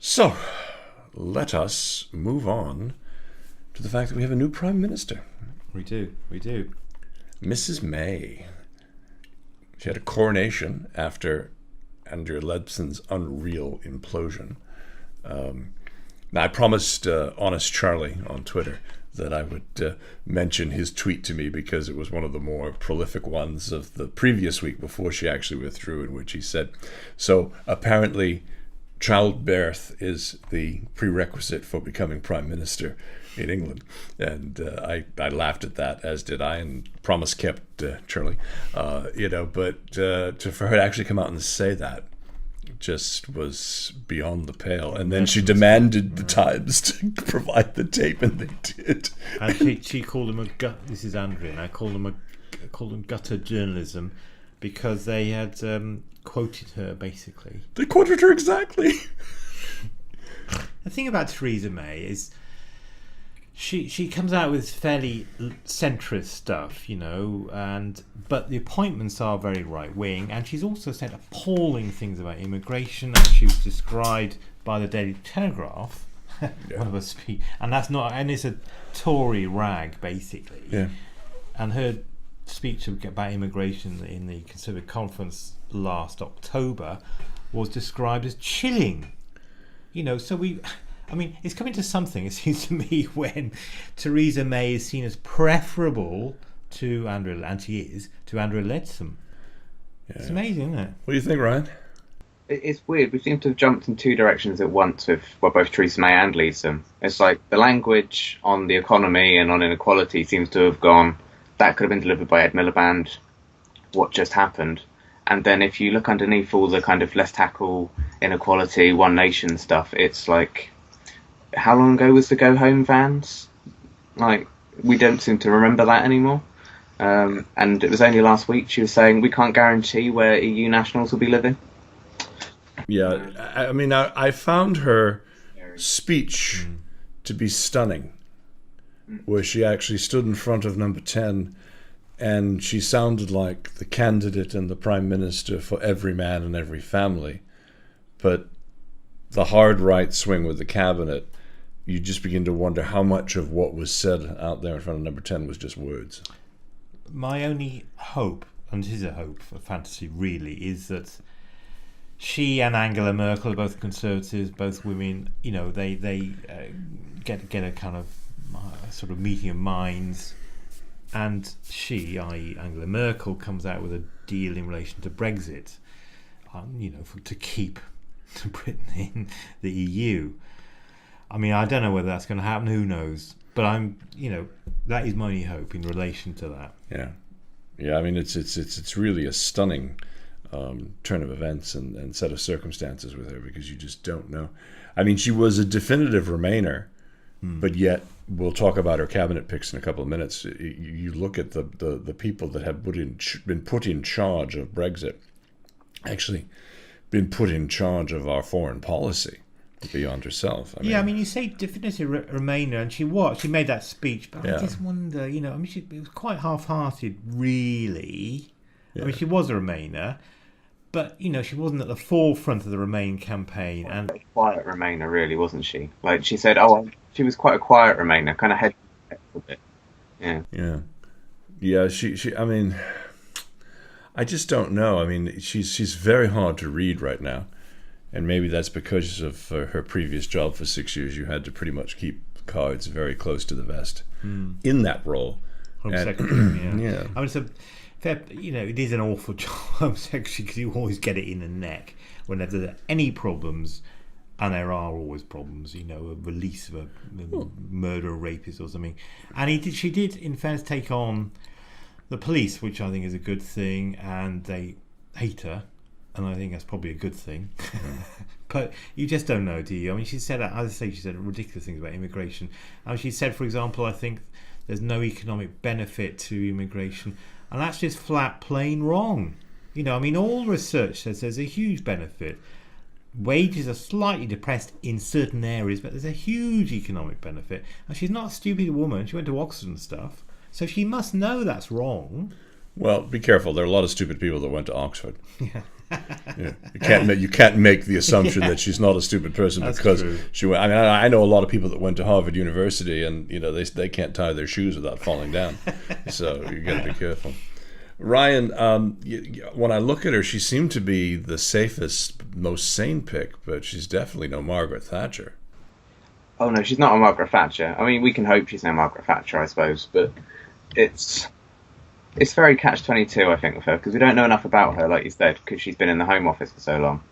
So, let us move on to the fact that we have a new Prime Minister. We do. Mrs. May. She had a coronation after Andrew Leadsam's unreal implosion. Now, I promised Honest Charlie on Twitter that I would mention his tweet to me because it was one of the more prolific ones of the previous week before she actually withdrew, in which he said, so apparently childbirth is the prerequisite for becoming Prime Minister in England. And I laughed at that, as did I, and promise kept, Charlie. But for her to actually come out and say that just was beyond the pale. And then she demanded the Times to provide the tape, and they did. And she called him this is Andrea, and I called them gutter journalism because they had quoted her, basically. They quoted her exactly. The thing about Theresa May is she comes out with fairly centrist stuff, but the appointments are very right wing, and she's also said appalling things about immigration, and she was described by the Daily Telegraph. One of us, and it's a Tory rag, basically. Yeah. And her speech about immigration in the Conservative conference last October was described as chilling. It's coming to something, it seems to me, when Theresa May is seen as preferable to Andrew Leadsom. Yeah. It's amazing, isn't it? What do you think, Ryan? It's weird. We seem to have jumped in two directions at once with both Theresa May and Leadsom. It's like the language on the economy and on inequality seems to have gone, that could have been delivered by Ed Miliband, what just happened? And then if you look underneath all the kind of let's tackle inequality, One Nation stuff, it's like, how long ago was the Go Home vans? Like, we don't seem to remember that anymore. And it was only last week she was saying we can't guarantee where EU nationals will be living. Yeah, I found her speech to be stunning, where she actually stood in front of Number 10 and she sounded like the candidate and the Prime Minister for every man and every family. But the hard right swing with the cabinet, you just begin to wonder how much of what was said out there in front of Number 10 was just words. My only hope, and this is a hope, a fantasy really, is that she and Angela Merkel are both Conservatives, both women, they get a kind of sort of meeting of minds, and she, i.e. Angela Merkel, comes out with a deal in relation to Brexit, to keep Britain in the EU. I don't know whether that's going to happen, who knows, but that is my only hope in relation to that. Yeah, it's really a stunning turn of events and set of circumstances with her, because you just don't know. She was a definitive Remainer, but yet we'll talk about her cabinet picks in a couple of minutes. You look at the people that have been put in charge of Brexit, actually been put in charge of our foreign policy beyond herself. You say definitive Remainer, and she made that speech, but I just wonder, it was quite half-hearted, really. Yeah. She was a Remainer, but she wasn't at the forefront of the Remain campaign. And a quiet Remainer, really, wasn't she? Like she said, she was quite a quiet Remainer, kind of head a bit. Yeah. She. I just don't know. She's very hard to read right now, and maybe that's because of her previous job for 6 years. You had to pretty much keep cards very close to the vest in that role. Home Secretary. Yeah. It's a fair, it is an awful job, Home Secretary, because you always get it in the neck whenever there are any problems, and there are always problems. A release of a murderer, rapist, or something. And she did, in fairness, take on the police, which I think is a good thing, and they hate her, and I think that's probably a good thing. But you just don't know, do you? She said, as I say, she said ridiculous things about immigration. She said, for example, I think there's no economic benefit to immigration, and that's just flat, plain wrong. All research says there's a huge benefit. Wages are slightly depressed in certain areas, but there's a huge economic benefit. And she's not a stupid woman. She went to Oxford and stuff. So she must know that's wrong. Well, be careful. There are a lot of stupid people that went to Oxford. Yeah. You can't make the assumption that she's not a stupid person because true. she went. I mean, I know a lot of people that went to Harvard University, and they can't tie their shoes without falling down. So you got to be careful. Ryan, when I look at her, she seemed to be the safest, most sane pick, but she's definitely no Margaret Thatcher. Oh no, she's not a Margaret Thatcher. I mean, we can hope she's no Margaret Thatcher, I suppose, but it's very catch-22, I think, with her, because we don't know enough about her, like you said, because she's been in the Home Office for so long.